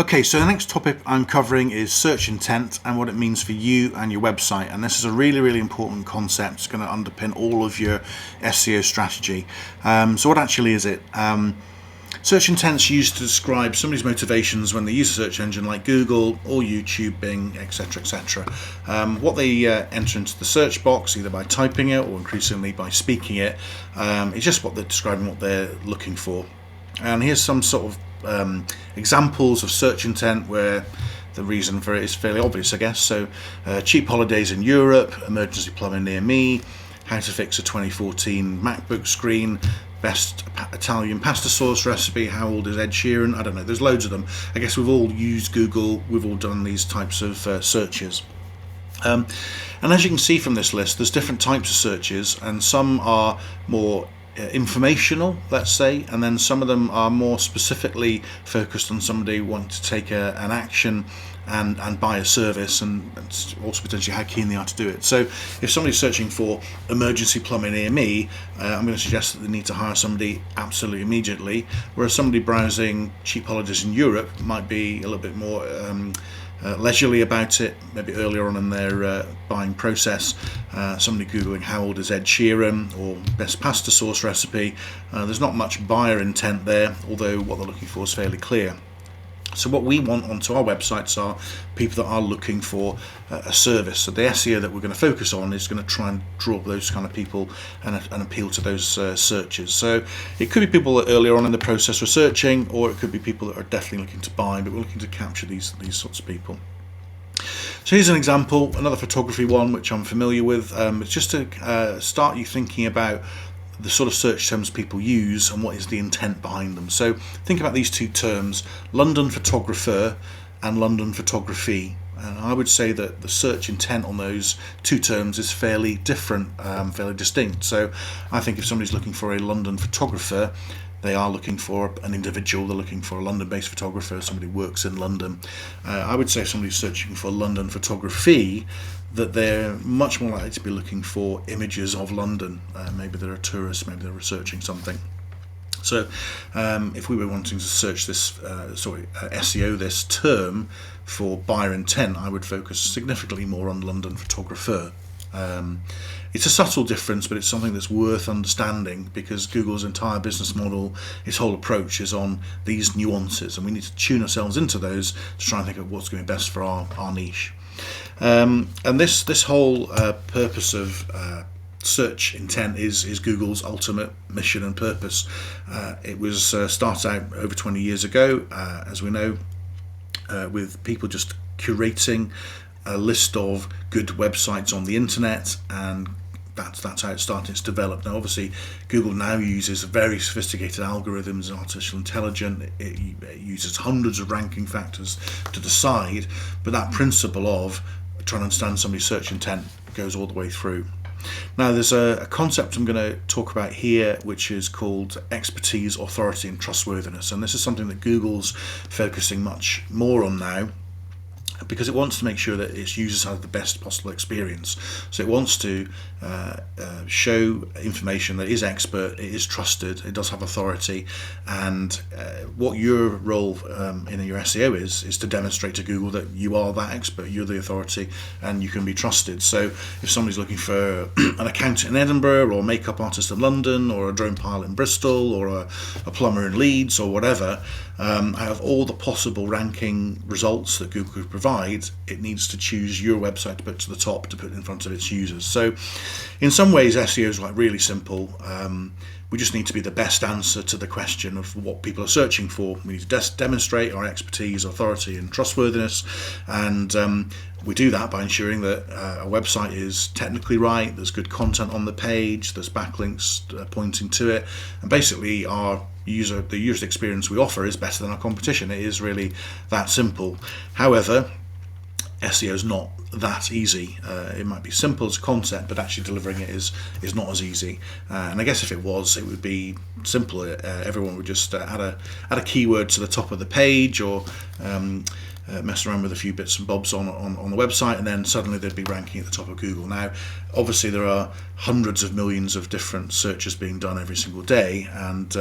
Okay, so the next topic I'm covering is search intent and what it means for you and your website. And this is a really, really important concept. It's going to underpin all of your SEO strategy. So what actually is it? Search intent's used to describe somebody's motivations when they use a search engine like Google or YouTube, Bing, etc., etc. What they enter into the search box, either by typing it or increasingly by speaking it, is just what they're describing, what they're looking for. And here's some sort of examples of search intent where the reason for it is fairly obvious, I guess. So cheap holidays in Europe, emergency plumbing near me, how to fix a 2014 MacBook screen, best Italian pasta sauce recipe, how old is Ed Sheeran, I don't know, there's loads of them. I guess we've all used Google, we've all done these types of searches. And as you can see from this list, there's different types of searches, and some are more informational, let's say, and then some of them are more specifically focused on somebody wanting to take an action and buy a service, and also potentially how keen they are to do it. So if somebody's searching for emergency plumbing near me, I'm going to suggest that they need to hire somebody absolutely immediately, whereas somebody browsing cheap holidays in Europe might be a little bit more leisurely about it, maybe earlier on in their buying process. Somebody googling how old is Ed Sheeran or best pasta sauce recipe, there's not much buyer intent there, although what they're looking for is fairly clear. So what we want onto our websites are people that are looking for a service. So the SEO that we're going to focus on is going to try and draw up those kind of people and appeal to those searches. So it could be people that earlier on in the process were searching, or it could be people that are definitely looking to buy, but we're looking to capture these sorts of people. So here's an example, another photography one which I'm familiar with. It's just to start you thinking about the sort of search terms people use and what is the intent behind them. So think about these two terms, London photographer and London photography. And I would say that the search intent on those two terms is fairly different, fairly distinct. So I think if somebody's looking for a London photographer, they are looking for an individual, they're looking for a London-based photographer, somebody who works in London. I would say if somebody's searching for London photography, that they're much more likely to be looking for images of London. Maybe they're a tourist, maybe they're researching something. So if we were wanting to search this, SEO this term for buyer intent, I would focus significantly more on London photographer. It's a subtle difference, but it's something that's worth understanding, because Google's entire business model, its whole approach is on these nuances, and we need to tune ourselves into those to try and think of what's going to be best for our niche. And this whole purpose of search intent is Google's ultimate mission and purpose. It was started out over 20 years ago, as we know, with people just curating a list of good websites on the internet, and that's how it started to develop. Now obviously Google now uses very sophisticated algorithms and artificial intelligence. It uses hundreds of ranking factors to decide, but that principle of trying to understand somebody's search intent goes all the way through. Now there's a concept I'm going to talk about here which is called expertise, authority and trustworthiness, and this is something that Google's focusing much more on now, because it wants to make sure that its users have the best possible experience. So it wants to show information that is expert, it is trusted, it does have authority, and what your role in your SEO is to demonstrate to Google that you are that expert, you're the authority, and you can be trusted. So if somebody's looking for an accountant in Edinburgh, or a makeup artist in London, or a drone pilot in Bristol, or a plumber in Leeds, or whatever, out of all the possible ranking results that Google could provide, it needs to choose your website to put to the top, to put in front of its users. So in some ways SEO is like really simple. We just need to be the best answer to the question of what people are searching for. We need to demonstrate our expertise, authority and trustworthiness, and we do that by ensuring that a website is technically right, there's good content on the page, there's backlinks pointing to it, and basically the user experience we offer is better than our competition. It is really that simple. However, SEO is not that easy. It might be simple as a concept, but actually delivering it is not as easy. And I guess if it was, it would be simple. Everyone would just add a keyword to the top of the page, or mess around with a few bits and bobs on the website, and then suddenly they'd be ranking at the top of Google. Now obviously there are hundreds of millions of different searches being done every single day, and